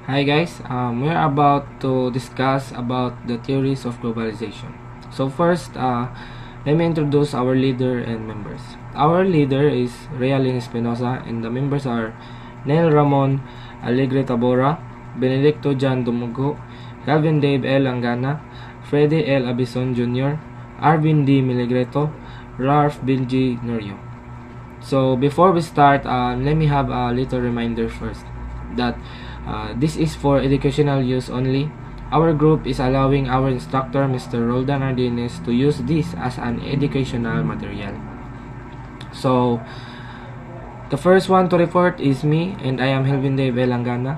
Hi guys, we're about to discuss about the theories of globalization. So first, let me introduce our leader and members. Our leader is Realin Espinosa and the members are Neil Ramon Alegre Tabora, Benedicto Jan Dumugo, Calvin Dave L. Angana, Freddy L. Abison Jr., Arvin D. Miligreto, Ralph Bilgi Norio. So before we start, let me have a little reminder first that this is for educational use only. Our group is allowing our instructor, Mr. Roldan Ardenes, to use this as an educational material. So the first one to report is me, and I am Helvin de Belangana.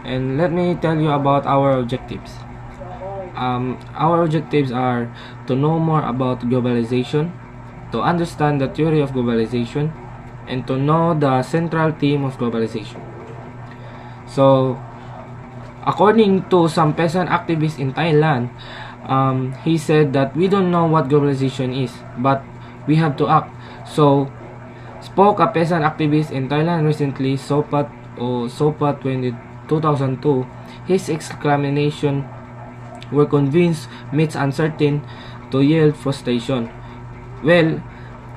And let me tell you about our objectives. Our objectives are to know more about globalization, to understand the theory of globalization, and to know the central theme of globalization. So, according to some peasant activists in Thailand, he said that we don't know what globalization is, but we have to act. So, spoke a peasant activist in Thailand recently, Sopat 2002, his exclamation were convinced meets uncertain to yield frustration. Well,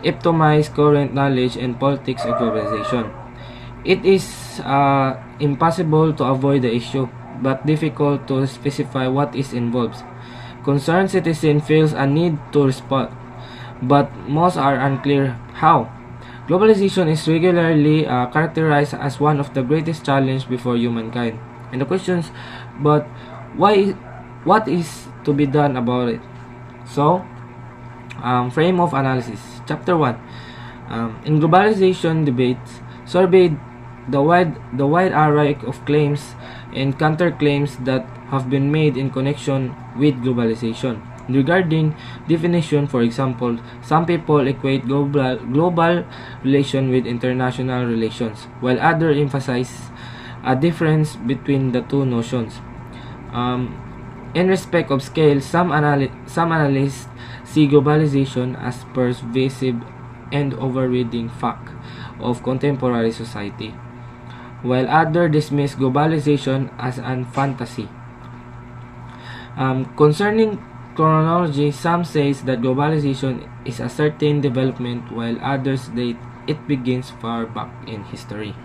epitomize current knowledge and politics of globalization. It is impossible to avoid the issue, but difficult to specify what is involved. Concerned citizen feels a need to respond, but most are unclear how. Globalization is regularly characterized as one of the greatest challenges before humankind. And the questions, but why? What is to be done about it? So, frame of analysis. Chapter 1. In globalization debates, surveyed the wide array of claims and counterclaims that have been made in connection with globalization. Regarding definition, for example, some people equate global relation with international relations, while others emphasize a difference between the two notions. In respect of scale, some analysts see globalization as pervasive and overriding fact of contemporary society, while others dismiss globalization as an fantasy. Concerning chronology, some say that globalization is a certain development, while others state it begins far back in history.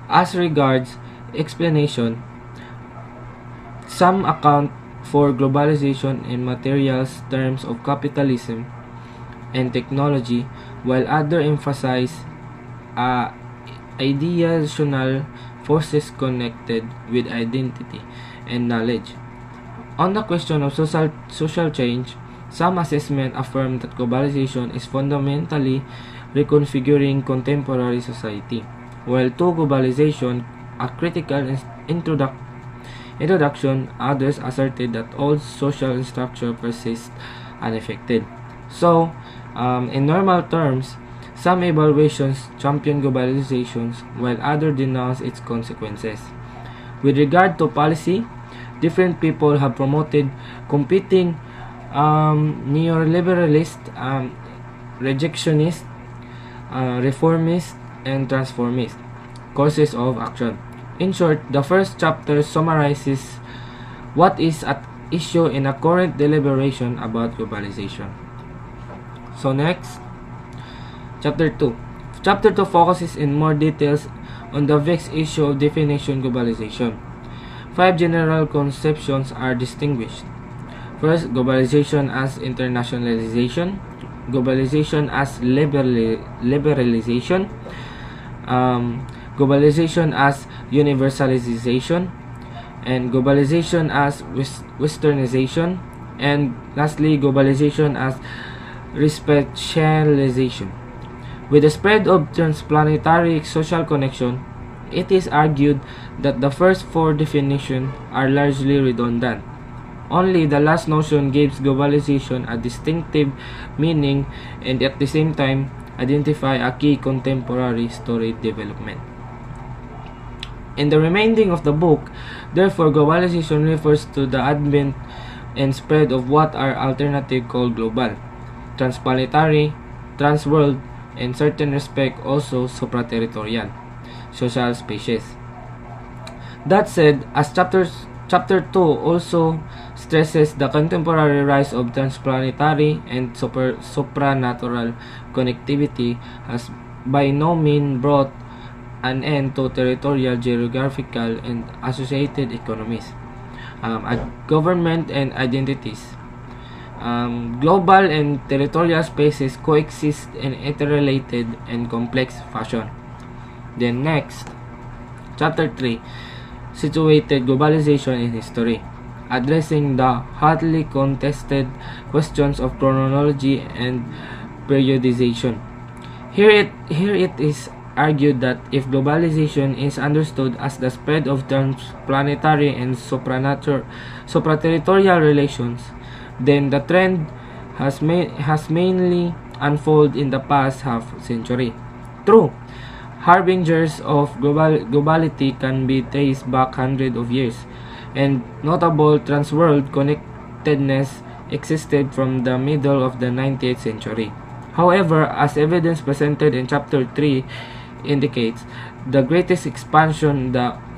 As regards explanation, some account for globalization in materials terms of capitalism and technology, while others emphasize ideational forces connected with identity and knowledge. On the question of social change, some assessments affirm that globalization is fundamentally reconfiguring contemporary society, while to globalization a critical introduction, others asserted that all social structure persists unaffected. So, in normal terms, some evaluations champion globalization while others denounce its consequences. With regard to policy, different people have promoted competing neoliberalist, rejectionist, reformist, and transformist courses of action. In short, the first chapter summarizes what is at issue in a current deliberation about globalization. So next, Chapter 2. Chapter 2 focuses in more details on the vexed issue of definition globalization. 5 general conceptions are distinguished. First, globalization as internationalization, globalization as liberalization, globalization as universalization, and globalization as westernization, and lastly, globalization as respecialization. With the spread of transplanetary social connection, it is argued that the first 4 definitions are largely redundant. Only the last notion gives globalization a distinctive meaning and at the same time identify a key contemporary story development. In the remaining of the book, therefore, globalization refers to the advent and spread of what are alternative called global, transplanetary, transworld, in certain respect also supraterritorial. social species. That said, as chapter 2 also stresses the contemporary rise of transplanetary and supranatural connectivity has by no means brought an end to territorial, geographical, and associated economies, government and identities. Global and territorial spaces coexist in interrelated and complex fashion. Then next, chapter 3, situated globalization in history, addressing the hotly contested questions of chronology and periodization. Here it is argued that if globalization is understood as the spread of transplanetary and supraterritorial relations, then the trend has mainly unfolded in the past half century. True, harbingers of globality can be traced back hundreds of years, and notable transworld connectedness existed from the middle of the 19th century. However, as evidence presented in chapter 3 indicates, the greatest expansion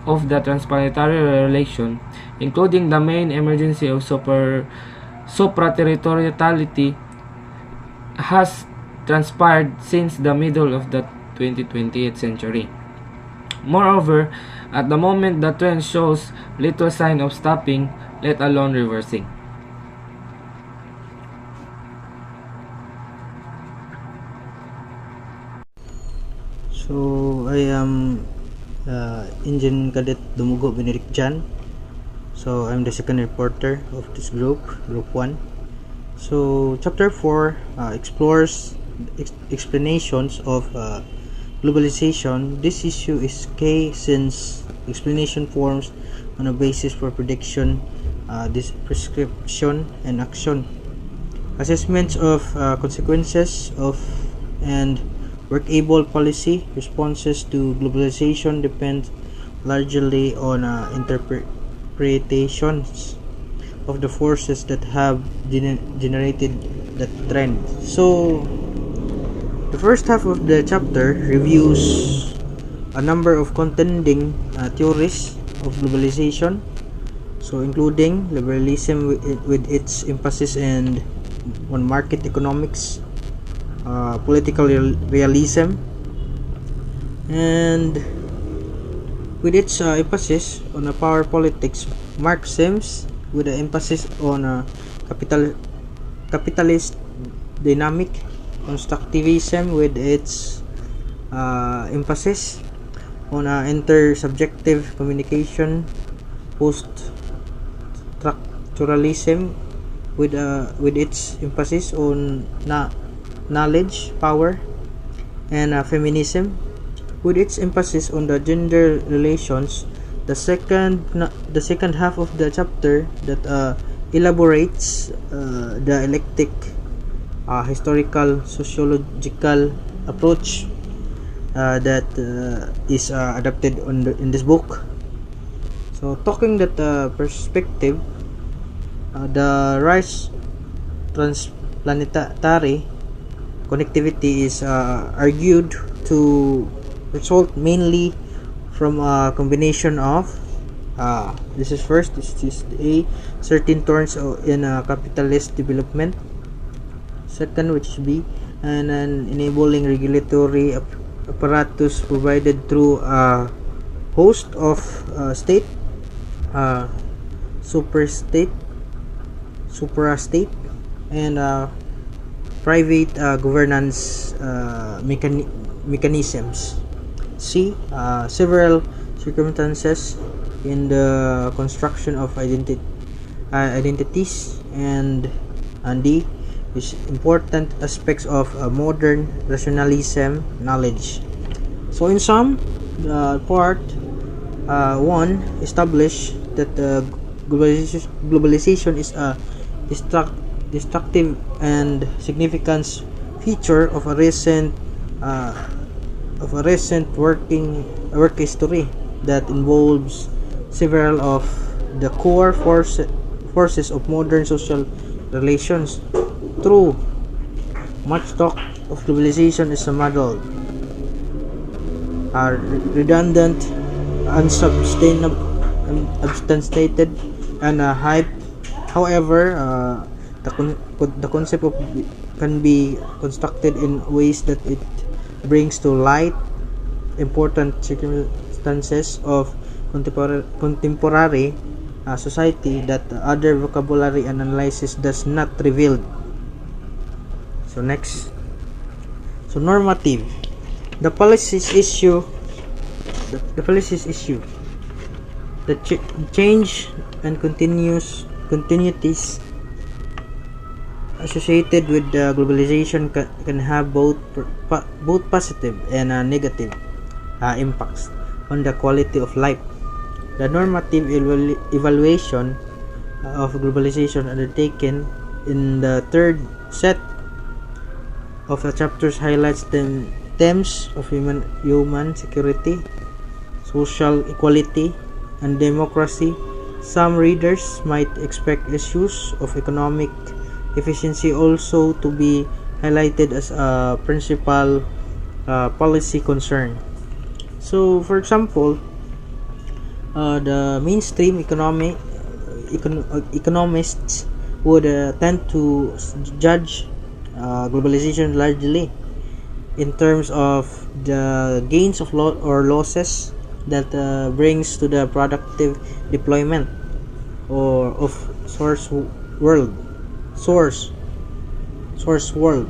of the transplanetary relation, including the main emergency of supraterritoriality, has transpired since the middle of the 20th century. Moreover, at the moment the trend shows little sign of stopping, let alone reversing. So I am Engine Cadet Dumugo Benedict Jan. So I'm the second reporter of this group 1. So chapter 4 explores explanations of globalization. This issue is key since explanation forms on a basis for prediction, this prescription, and action. Assessments of consequences of and workable policy responses to globalization depend largely on interpretations of the forces that have generated that trend. So, the first half of the chapter reviews a number of contending theories of globalization, so including liberalism with its emphasis on market economics, political realism, and with its emphasis on power politics, Marxism with an emphasis on capitalist dynamic, constructivism with its emphasis on intersubjective communication, post-structuralism with its emphasis on knowledge, power, and feminism with its emphasis on the gender relations. The second half of the chapter that elaborates the dialectic historical sociological approach that is adapted in this book. So talking that perspective, the rise transplanetary connectivity is argued to result mainly from a combination of this is a certain turns in capitalist development. Second, which is B, and an enabling regulatory apparatus provided through a host of state, suprastate, and private governance mechanisms. C. Several circumstances in the construction of identities, and D. is important aspects of modern rationalism knowledge. So in sum, part 1 establish that globalization is a destructive and significant feature of a recent work history that involves several of the core forces of modern social relations. True, much talk of globalization is a model redundant, unsubstantiated, and hype. However, the concept of can be constructed in ways that it brings to light important circumstances of contemporary society that other vocabulary and analysis does not reveal. So next, so normative, the policies issue, the policies issue, the change and continuities associated with the globalization can have both positive and negative impacts on the quality of life. The normative evaluation of globalization undertaken in the third set of the chapters highlights the themes of human security, social equality, and democracy. Some readers might expect issues of economic efficiency also to be highlighted as a principal policy concern. So, for example, the mainstream economists would tend to judge globalization largely in terms of the gains of or losses that brings to the productive deployment or of world source world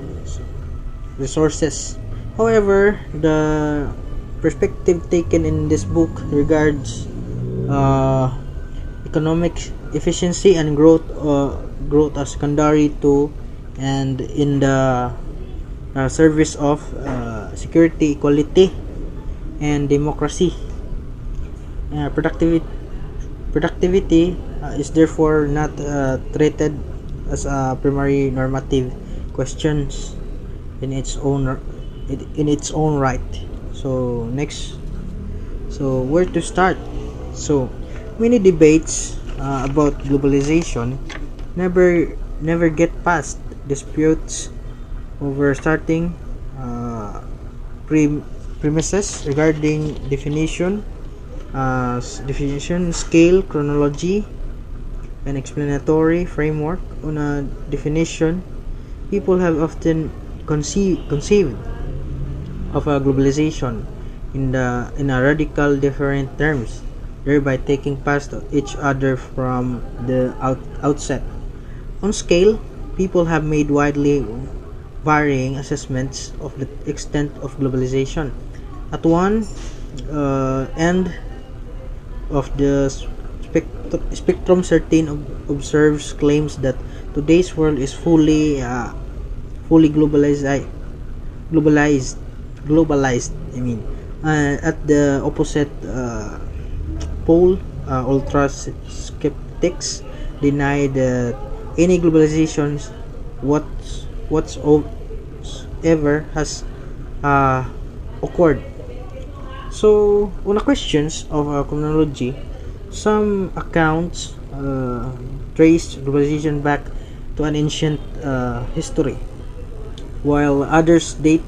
resources. However, the perspective taken in this book regards economic efficiency and growth as secondary to and in the service of security, equality, and democracy. Productivity is therefore not treated as a primary normative questions in its own right. So next, so where to start? So many debates about globalization never get past disputes over starting premises regarding definition, scale, chronology, and explanatory framework. On a definition, people have often conceived of a globalization in a radical different terms, thereby taking past each other from the outset. On scale, people have made widely varying assessments of the extent of globalization. At one end of the spectrum, certain observers claims that today's world is fully globalized. I mean, at the opposite pole, ultra skeptics deny that any globalizations whatsoever has occurred. So, on the questions of chronology, some accounts trace globalization back to an ancient history, while others date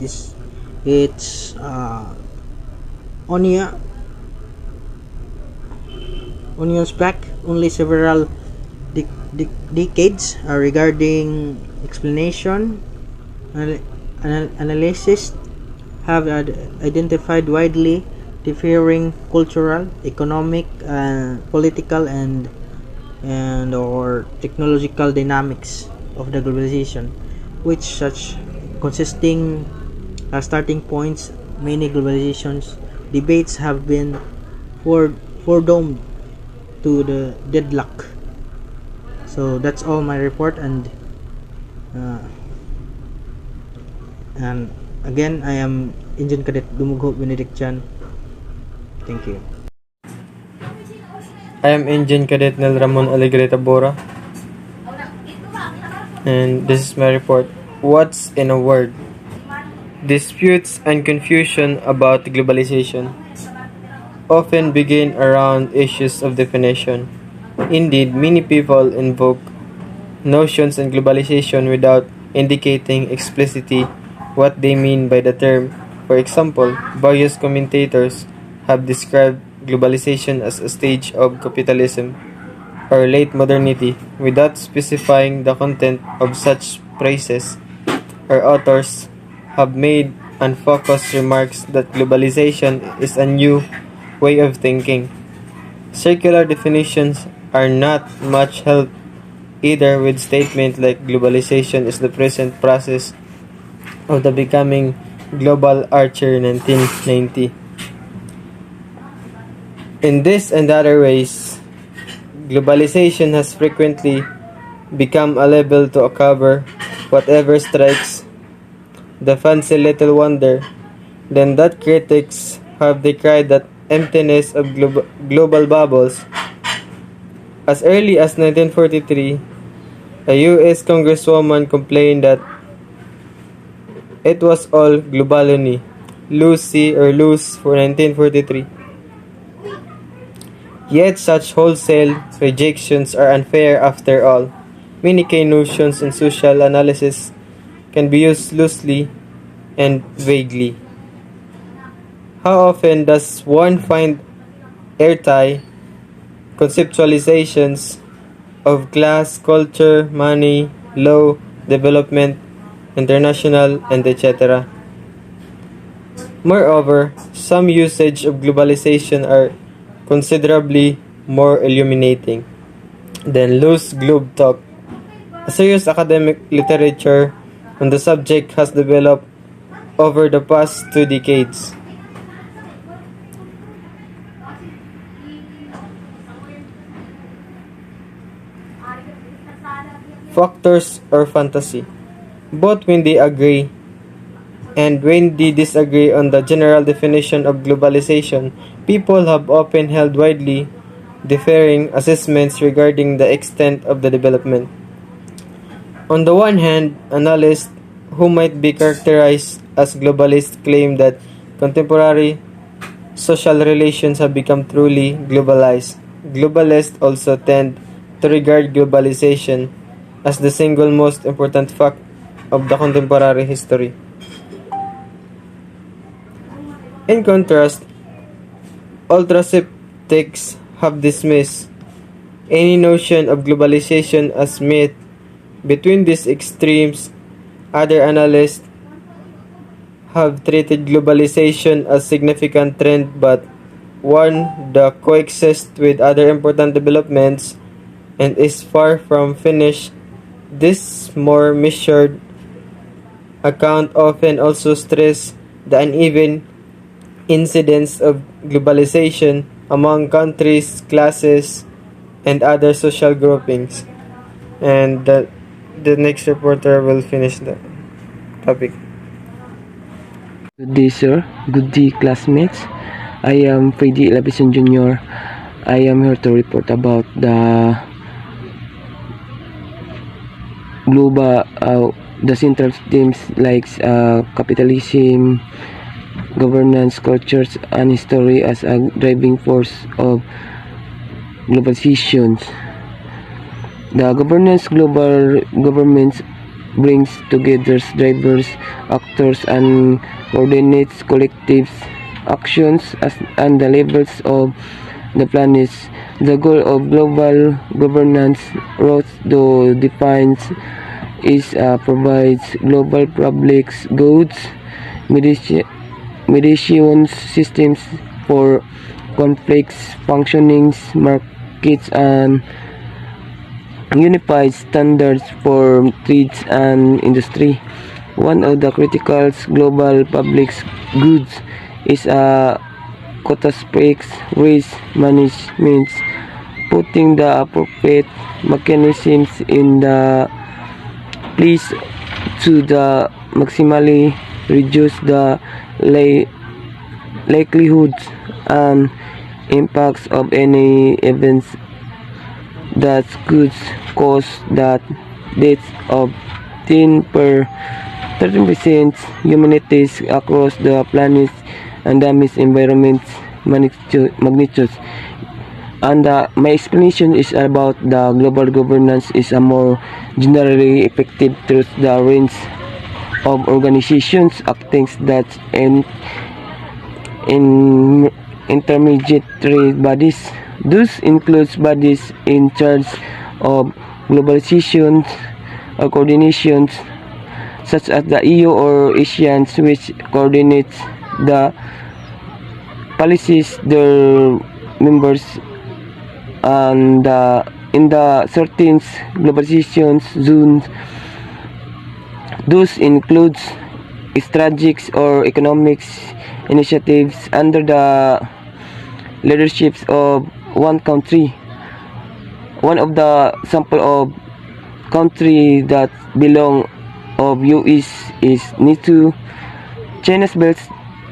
its onions back only several decades. Regarding explanation, analysts have identified widely differing cultural, economic, political, and or technological dynamics of the globalization, which such consisting starting points. Many globalizations debates have been foredoomed to the deadlock. So that's all my report, and again, I am Engine Cadet Dumugho Benedict Chan. Thank you. I am Engine Cadet Nel Ramon Alegre Tabora, and this is my report. What's in a word? Disputes and confusion about globalization often begin around issues of definition. Indeed, many people invoke notions in globalization without indicating explicitly what they mean by the term. For example, various commentators have described globalization as a stage of capitalism or late modernity without specifying the content of such phrases, or authors have made unfocused remarks that globalization is a new way of thinking. Circular definitions are not much help either, with statements like globalization is the present process of the becoming global Archer 1990. In this and other ways, globalization has frequently become a label to cover whatever strikes the fancy. Little wonder then that critics have decried the emptiness of global bubbles. As early as 1943, a U.S. congresswoman complained that it was all globalony, loosey or loose for 1943. Yet such wholesale rejections are unfair after all. Many key notions in social analysis can be used loosely and vaguely. How often does one find airtight conceptualizations of class, culture, money, law, development, international, and etc.? Moreover, some usage of globalization are considerably more illuminating than loose globe talk. A serious academic literature on the subject has developed over the past 2 decades. Factors or fantasy. Both when they agree and when they disagree on the general definition of globalization, people have often held widely differing assessments regarding the extent of the development. On the one hand, analysts who might be characterized as globalists claim that contemporary social relations have become truly globalized. Globalists also tend to regard globalization as the single most important fact of the contemporary history. In contrast, ultra-skeptics have dismissed any notion of globalization as myth. Between these extremes, other analysts have treated globalization as significant trend but one that coexists with other important developments and is far from finished. This more measured account often also stress the uneven incidence of globalization among countries, classes, and other social groupings. And the next reporter will finish the topic. Good day, sir. Good day, classmates. I am Freddy Labison Jr. I am here to report about the the central themes like capitalism, governance, cultures, and history as a driving force of globalization. The global governments brings together drivers, actors, and coordinates collective actions and the levels of the planet. The goal of global governance, wrote to defines, is provides global public goods, mediation systems for complex functioning markets, and unified standards for trade and industry. One of the critical global public goods is a catastrophic risk management, putting the appropriate mechanisms in the place to maximally reduce the likelihoods and impacts of any events that could cause the deaths of 13% humanities across the planet and damage environment magnitudes. And my explanation is about the global governance is a more generally effective through the range of organizations acting that in intermediary bodies. Those includes bodies in charge of globalization or coordinations such as the EU or ASEAN, which coordinates the policies their members and in the certain globalization zones. Those includes strategic or economics initiatives under the leaderships of one country. One of the sample of country that belong of US is NATO, China's Belt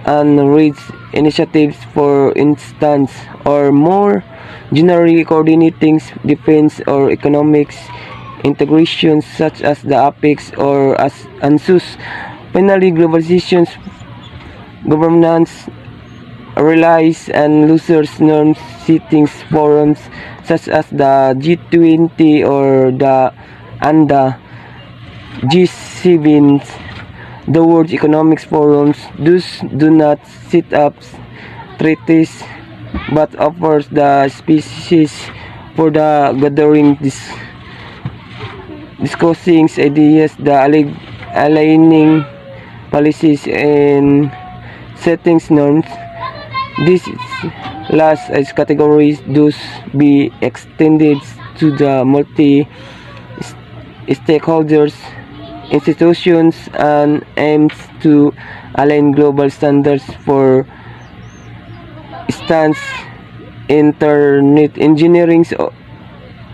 and Road initiatives, for instance, or more generally coordinating defense or economics integrations such as the APEX or as ANZUS. Finally, globalization's governance relies on losers norms settings forums such as the G20 or the G7, the World Economic Forums. Those do not set up treaties but offers the species for the gathering discussing ideas, the aligning policies and settings norms. These last as categories thus be extended to the multi-stakeholders institutions and aims to align global standards for instance Internet Engineering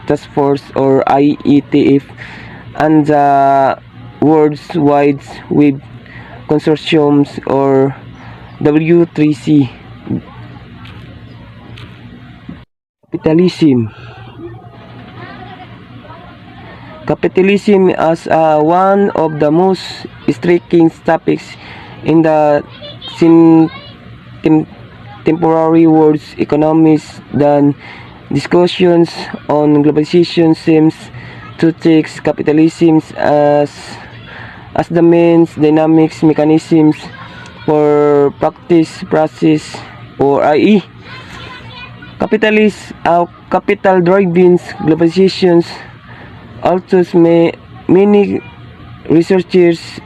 Task Force or IETF and the World Wide Web Consortiums or W3C. Capitalism as one of the most striking topics in the temporary world economies. Than discussions on globalization seems to take capitalism as the main dynamics mechanisms for process or i.e. Capital driven globalizations. Also, many researchers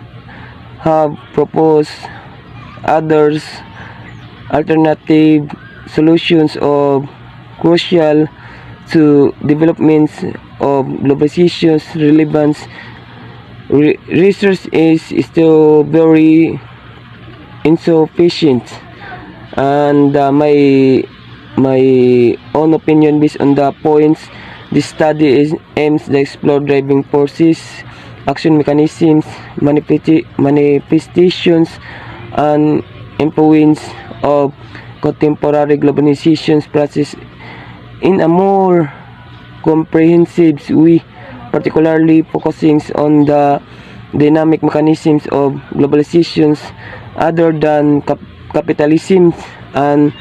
have proposed others alternative solutions of crucial to developments of globalization's relevance. Research is still very insufficient, and my own opinion based on the points this study aims to explore driving forces, action mechanisms, manifestations, and influence of contemporary globalization process in a more comprehensive way, particularly focusing on the dynamic mechanisms of globalizations other than capitalism and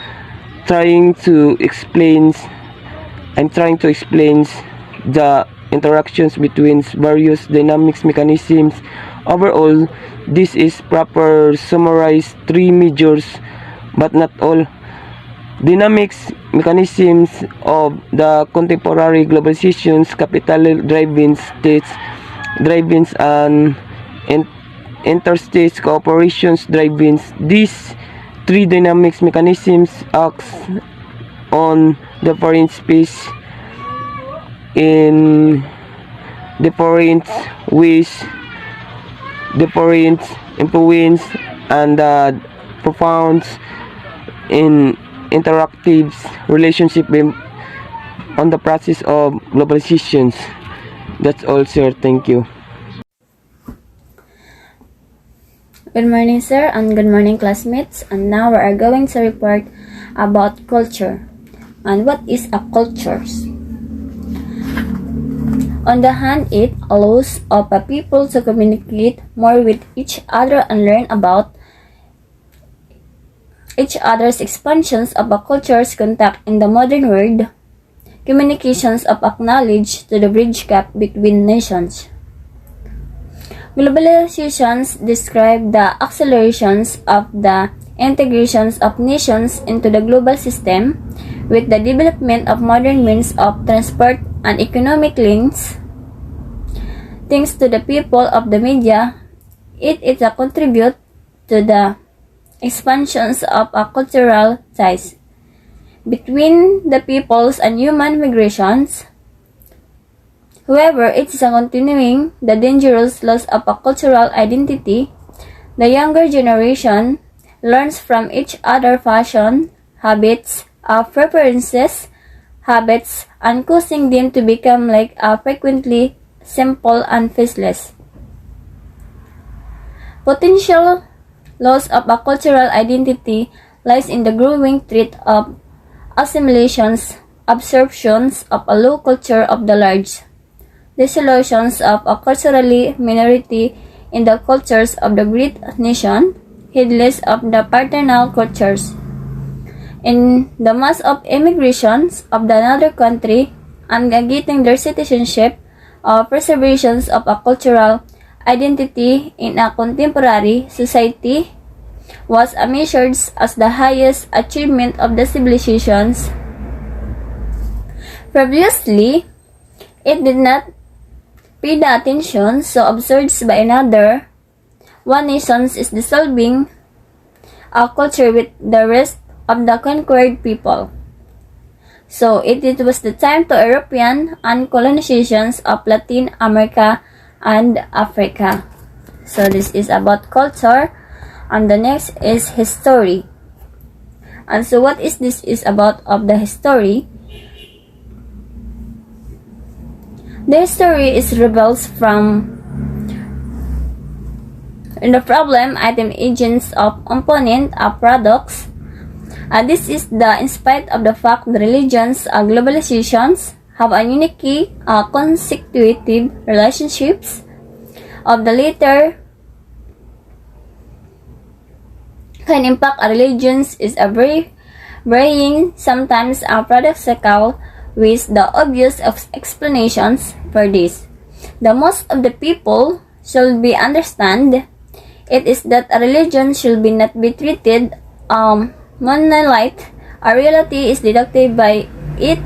trying to explain the interactions between various dynamics mechanisms. Overall, this is proper summarize three measures, but not all, dynamics mechanisms of the contemporary globalizations, capital driven states driven and interstate cooperations driven. These three dynamics mechanisms act on different space in different ways, different influence and profound in interactive relationship on the process of globalizations. That's all, sir. Thank you. Good morning, sir, and good morning, classmates. And now we are going to report about culture. And what is a culture? On the hand, it allows of a people to communicate more with each other and learn about each other's expansions of a culture's contact in the modern world. Communications of acknowledge to the bridge gap between nations. Globalizations describe the accelerations of the integrations of nations into the global system with the development of modern means of transport and economic links. Thanks to the people of the media, it is a contribute to the expansions of a cultural ties between the peoples and human migrations. However, it is a continuing the dangerous loss of a cultural identity. The younger generation learns from each other fashion, habits, preferences, habits, and causing them to become like frequently simple and faceless. Potential loss of a cultural identity lies in the growing threat of assimilations, absorptions of a low culture of the large, dissolutions of a culturally minority in the cultures of the great nation, heedless of the paternal cultures. In the mass of immigrations of the another country and getting their citizenship, preservations of a cultural identity in a contemporary society was measured as the highest achievement of the civilizations. Previously, it did not pay the attention so observed by another. One nation is dissolving a culture with the rest of the conquered people. So it was the time to European and colonizations of Latin America and Africa. So this is about culture, and the next is history. And so what is this is about of the history? The history is rebels from the problem item agents of component of products. This is in spite of the fact that religions globalizations have a unique consecutive relationships of the later can impact religions is a very varying, sometimes paradoxical with the obvious explanations for this. The most of the people should be understand it is that a religion should be not be treated monolith. A reality is deducted by it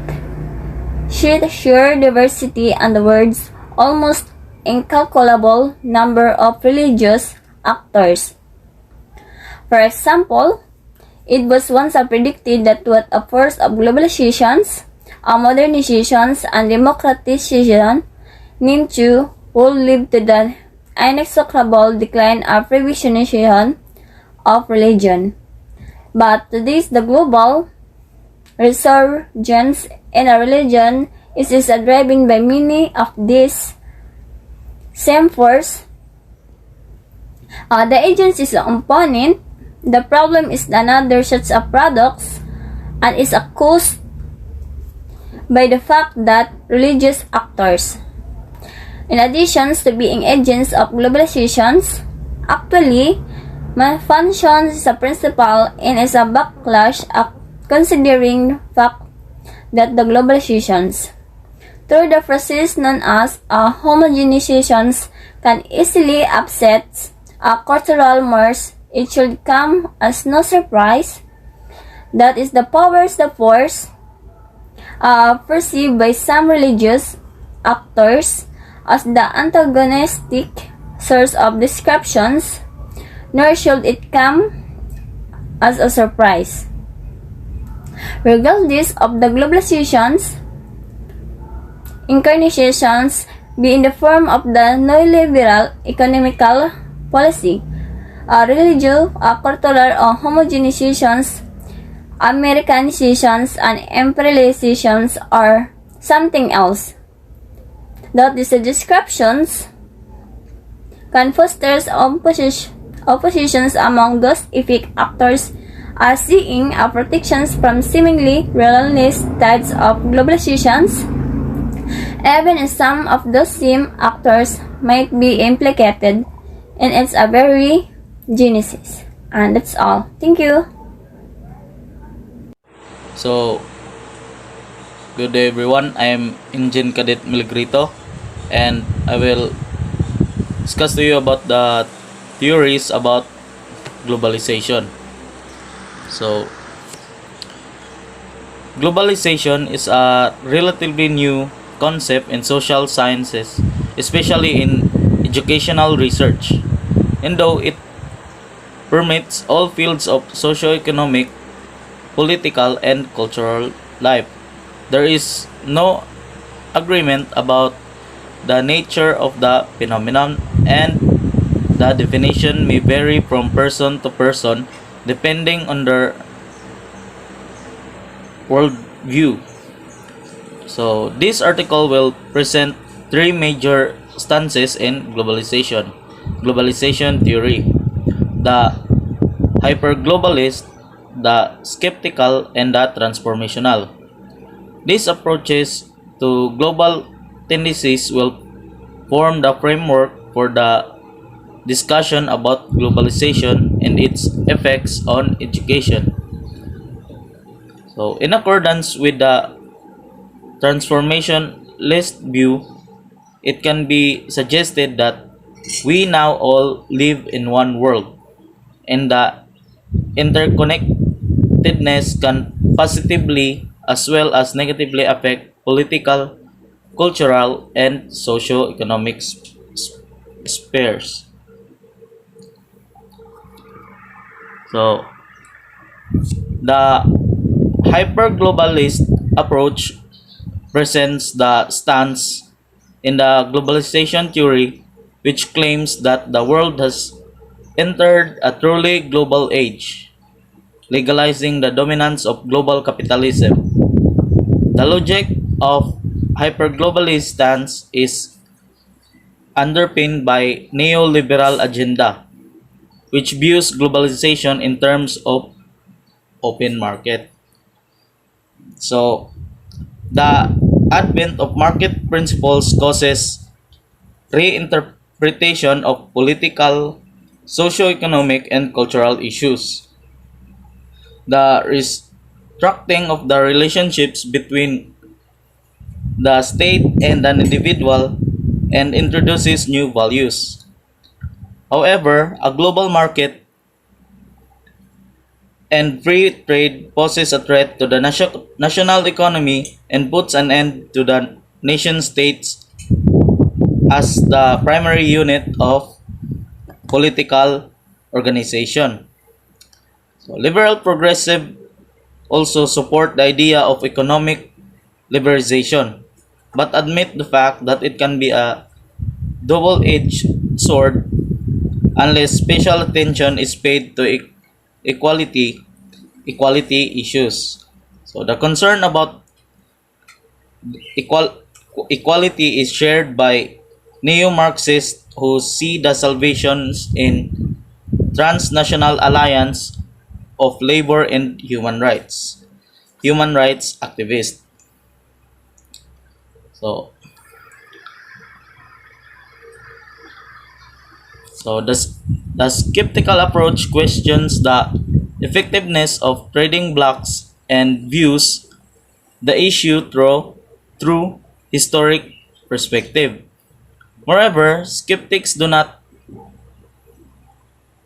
sheer diversity and the words almost incalculable number of religious actors. For example, it was once predicted that with a force of globalizations, modernizations, and democratization, named to will lead to the inexorable decline of revisionism of religion. But today, the global resurgence in a religion is driven by many of these same force. The agents is a component. The problem is another such of products and is caused by the fact that religious actors, in addition to being agents of globalizations, actually malfunctions as a principle and is a backlash considering fact that the globalizations through the process known as homogenizations can easily upset cultural mores. It should come as no surprise that is the powers the force perceived by some religious actors as the antagonistic source of descriptions, nor should it come as a surprise. Regardless of the globalizations, incarnations be in the form of the neoliberal economical policy, religious, cultural homogenizations, Americanizations, and imperializations are something else. That these descriptions can foster oppositions among those effect actors seeing protections from seemingly relentless tides of globalizations. Even if some of those same actors might be implicated in its very genesis. And that's all. Thank you. So, good day everyone. I am Engine Cadet Milgrito and I will discuss to you about the theories about globalization. So, globalization is a relatively new concept in social sciences, especially in educational research. And though it permeates all fields of socio-economic, political, and cultural life, there is no agreement about the nature of the phenomenon, and the definition may vary from person to person depending on their worldview. So, this article will present three major stances in globalization theory: the hyperglobalist, the skeptical, and the transformational. These approaches to global tendencies will form the framework for the discussion about globalization and its effects on education. So, in accordance with the transformationist view, it can be suggested that we now all live in one world, and the interconnectedness can positively as well as negatively affect political, cultural, and socio-economic spheres. So, the hyperglobalist approach presents the stance in the globalization theory, which claims that the world has entered a truly global age, legalizing the dominance of global capitalism. The logic of hyperglobalist stance is underpinned by neoliberal agenda, which views globalization in terms of open market. So, the advent of market principles causes reinterpretation of political, socio-economic, and cultural issues. The restructuring of the relationships between the state and an individual and introduces new values. However, a global market and free trade poses a threat to the national economy and puts an end to the nation states as the primary unit of political organization. So, liberal progressive also support the idea of economic liberalization, but admit the fact that it can be a double-edged sword unless special attention is paid to equality equality issues. So the concern about equal equality is shared by neo-Marxists who see the salvations in transnational alliance of labor and human rights activists. So the skeptical approach questions the effectiveness of trading blocks and views the issue through historic perspective. Moreover, skeptics do not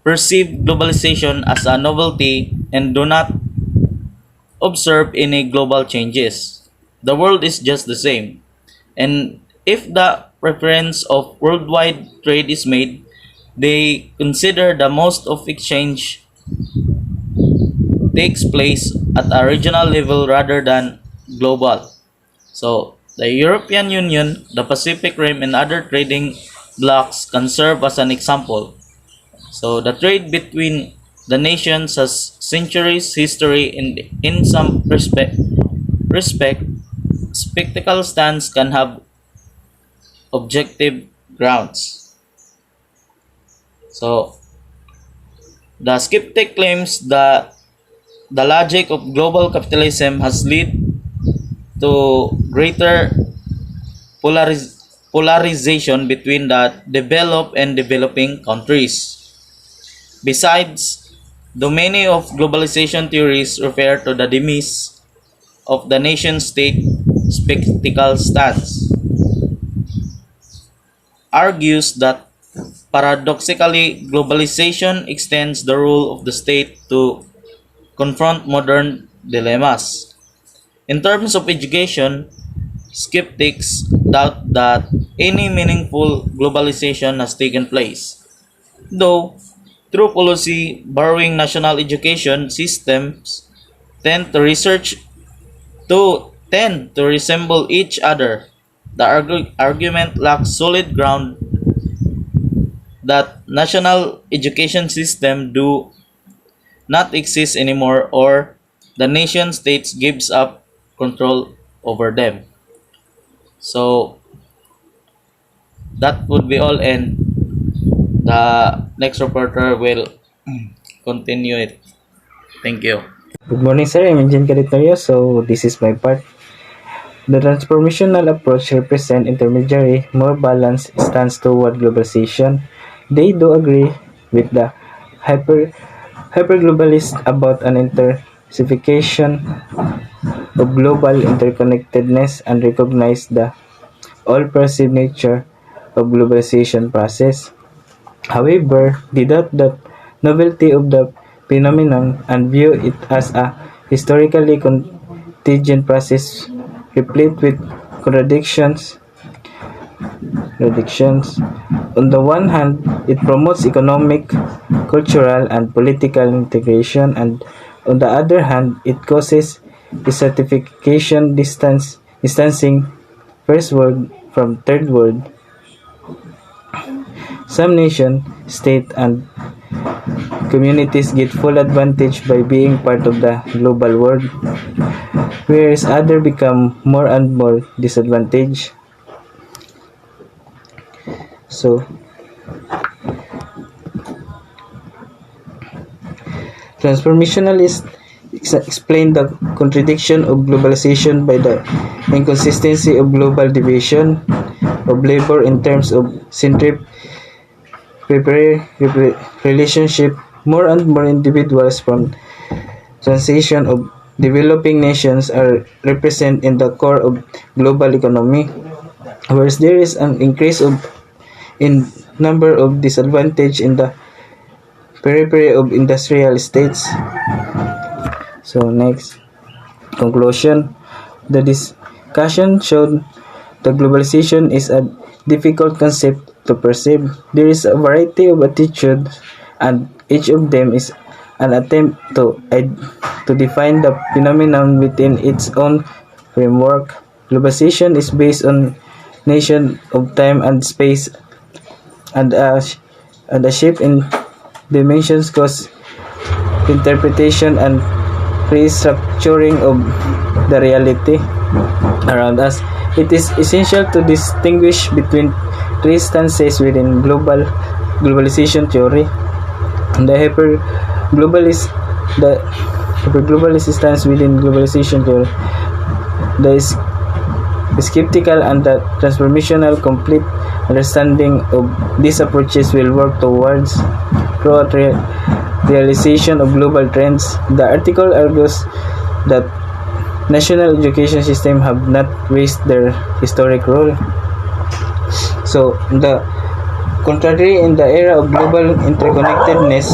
perceive globalization as a novelty and do not observe any global changes. The world is just the same. And if the preference of worldwide trade is made, they consider the most of exchange takes place at a regional level rather than global. So, the European Union, the Pacific Rim, and other trading blocs can serve as an example. So, the trade between the nations has centuries history and in some respect, spectacle stance can have objective grounds. So, the skeptic claims that the logic of global capitalism has led to greater polarization between the developed and developing countries. Besides, though many of globalization theories refer to the demise of the nation state, spectacle stance argues that Paradoxically, globalization extends the role of the state to confront modern dilemmas. In terms of education, skeptics doubt that any meaningful globalization has taken place. Though, through policy, borrowing national education systems tend to research tend to resemble each other. The argument lacks solid ground that national education system do not exist anymore or the nation states gives up control over them. So that would be all, and the next reporter will continue it. Thank you. Good morning, sir. I'm Engine Cadetorio. So, this is my part. The transformational approach represents intermediary, more balanced stance toward globalization. They do agree with the hyper hyperglobalist about an intensification of global interconnectedness and recognize the all-pervasive nature of globalization process. However, they doubt the novelty of the phenomenon and view it as a historically contingent process replete with contradictions. contradictions. On the one hand, it promotes economic, cultural, and political integration, and on the other hand, it causes desertification, distancing first world from third world. Some nation, state, and communities get full advantage by being part of the global world, whereas others become more and more disadvantaged. So, transformationalists explain the contradiction of globalization by the inconsistency of global division of labor in terms of centripetal relationship. More and more individuals from transition of developing nations are represented in the core of global economy, whereas there is an increase in number of disadvantage in the periphery of industrial states. So next, conclusion. The discussion showed that globalization is a difficult concept to perceive. There is a variety of attitudes, and each of them is an attempt to define the phenomenon within its own framework. Globalization is based on nation of time and space, and a shift in dimensions cause interpretation and restructuring of the reality around us. It is essential to distinguish between three stances within globalization theory. The hyperglobalist stance within globalization theory, the skeptical and the transformational. Complete understanding of these approaches will work towards throughout realization of global trends. The article argues that national education systems have not raised their historic role. So, the contrary, in the era of global interconnectedness,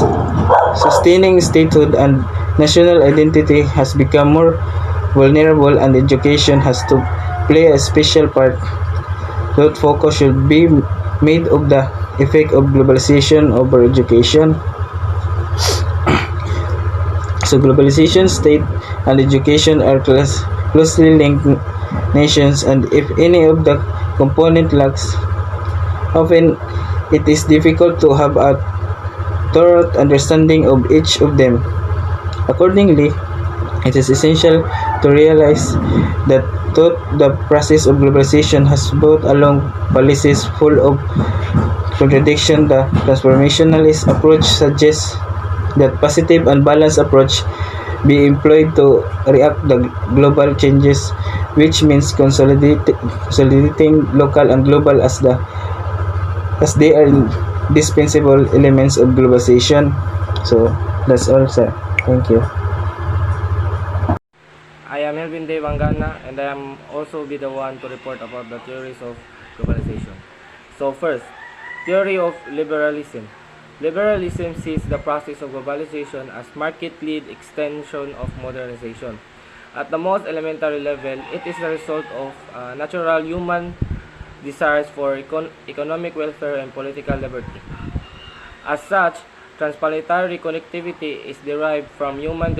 sustaining statehood and national identity has become more vulnerable, and education has to play a special part. Thought focus should be made of the effect of globalization over education. So globalization, state, and education are closely linked nations, and if any of the component lacks, often it is difficult to have a thorough understanding of each of them. Accordingly, it is essential to realize that through the process of globalization has brought along policies full of contradiction. The transformationalist approach suggests that positive and balanced approach be employed to react to global changes, which means consolidating local and global as they are indispensable elements of globalization. So that's all, sir. Thank you. I am Elvin De Wangana, and I am also be the one to report about the theories of globalization. So first, Theory of liberalism. Liberalism sees the process of globalization as market-led extension of modernization. At the most elementary level, it is the result of natural human desires for economic welfare and political liberty. As such, transplanetary connectivity is derived from human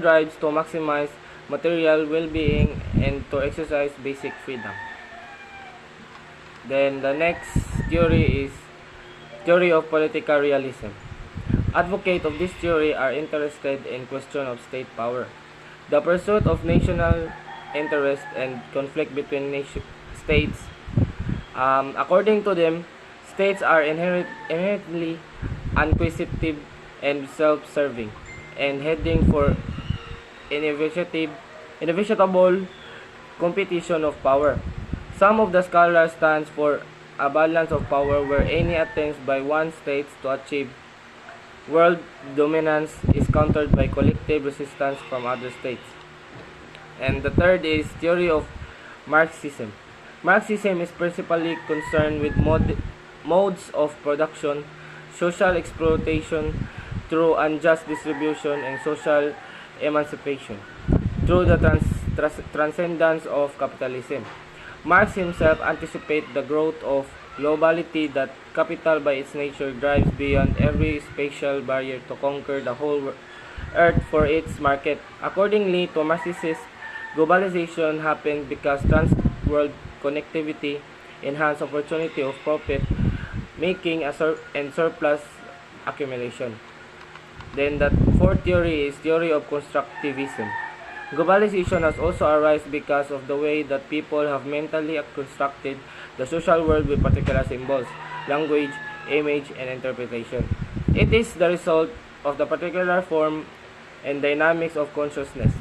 drives to maximize material well-being and to exercise basic freedom. Then the next theory is theory of political realism. Advocates of this theory are interested in question of state power, the pursuit of national interest and conflict between states. According to them, states are inherently inquisitive and self-serving, and heading for inevitable competition of power. Some of the scholars stands for a balance of power where any attempts by one state to achieve world dominance is countered by collective resistance from other states. And the third is theory of Marxism. Marxism is principally concerned with modes of production, social exploitation through unjust distribution, and social emancipation through the transcendence of capitalism. Marx himself anticipates the growth of globality, that capital by its nature drives beyond every spatial barrier to conquer the whole earth for its market. Accordingly to Marxists, globalization happens because trans-world connectivity enhances opportunity of profit making and surplus accumulation. Then the fourth theory is theory of constructivism. Globalization has also arisen because of the way that people have mentally constructed the social world with particular symbols, language, image, and interpretation. It is the result of the particular form and dynamics of consciousness.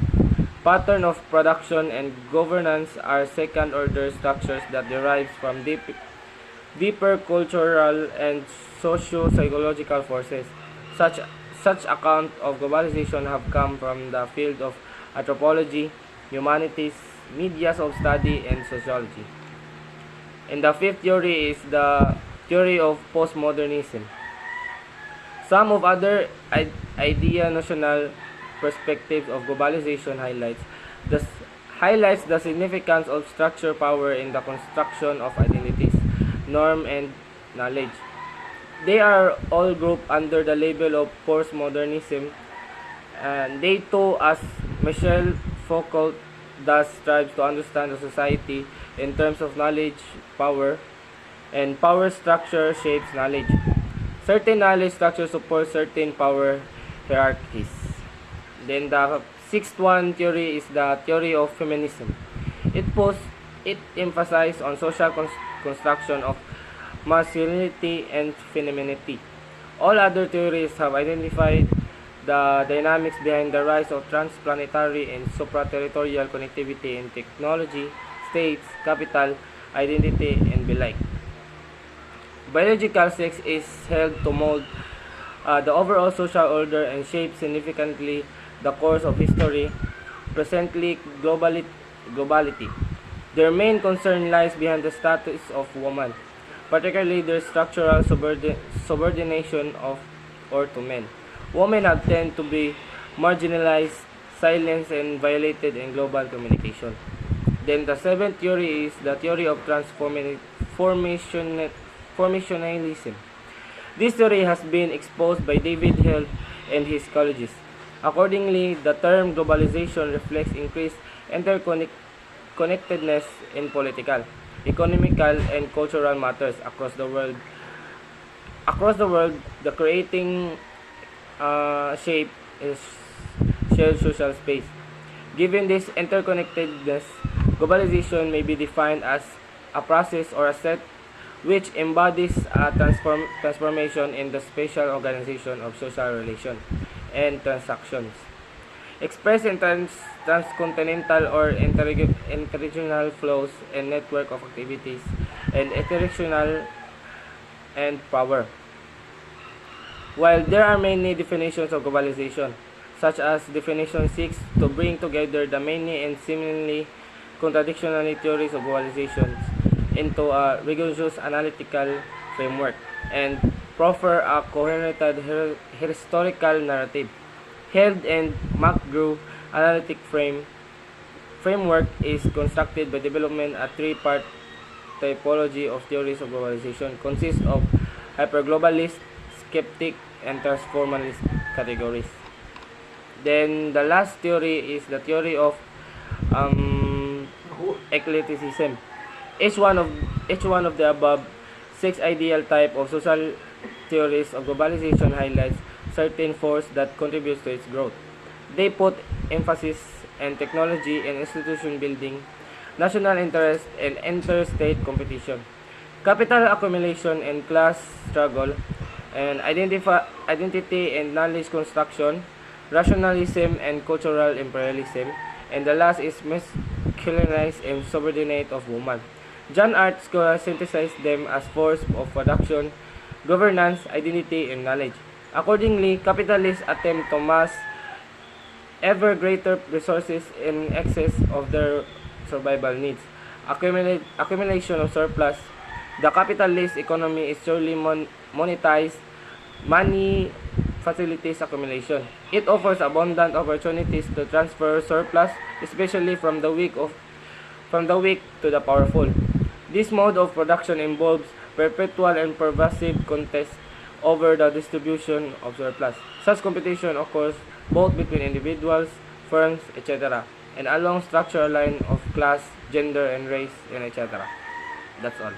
Pattern of production and governance are second-order structures that derive from deeper cultural and socio-psychological forces. Such account of globalization have come from the field of anthropology, humanities, medias of study, and sociology. And the fifth theory is the theory of postmodernism. Some of other idea-notional perspectives of globalization highlights the significance of structure power in the construction of identities, norm, and knowledge. They are all grouped under the label of postmodernism, and they too, as Michel Foucault thus strives to understand the society in terms of knowledge power, and power structure shapes knowledge. Certain knowledge structures support certain power hierarchies. Then the sixth one theory is the theory of feminism. It emphasizes on social construction of masculinity and femininity. All other theories have identified the dynamics behind the rise of transplanetary and supraterritorial connectivity in technology, states, capital, identity, and belike. Biological sex is held to mold the overall social order and shape significantly the course of history, presently globality. Their main concern lies behind the status of woman, particularly their structural subordination of or to men. Women have tended to be marginalized, silenced, and violated in global communication. Then the seventh theory is the theory of formationalism. This theory has been exposed by David Hill and his colleagues. Accordingly, the term globalization reflects increased interconnectedness in political, economical, and cultural matters across the world. The creating shape is shared social space. Given this interconnectedness, globalization may be defined as a process or a set which embodies a transformation in the spatial organization of social relations and transactions, expressed in transcontinental or interregional flows and network of activities, and interregional and power. While there are many definitions of globalization, such as definition 6 to bring together the many and seemingly contradictory theories of globalization into a rigorous analytical framework and proffer a coherent historical narrative. Held and McGrew analytic framework is constructed by development a three-part typology of theories of globalization consists of hyperglobalist, skeptic, and transformalist categories. Then the last theory is the theory of eclecticism. Each one of the above six ideal type of social theories of globalization highlights certain force that contributes to its growth. They put emphasis on technology and institution building, national interest and interstate competition, capital accumulation and class struggle, and identity and knowledge construction, rationalism and cultural imperialism, and the last is masculinized and subordinate of woman. John Art scholars synthesize them as force of production, governance, identity, and knowledge. Accordingly, capitalists attempt to mass ever greater resources in excess of their survival needs. Accumulation of surplus. The capitalist economy is surely monetized. Money facilitates accumulation. It offers abundant opportunities to transfer surplus, especially from the weak to the powerful. This mode of production involves perpetual and pervasive contest over the distribution of surplus. Such competition occurs both between individuals, firms, etc., and along structural line of class, gender, and race, and etc. That's all.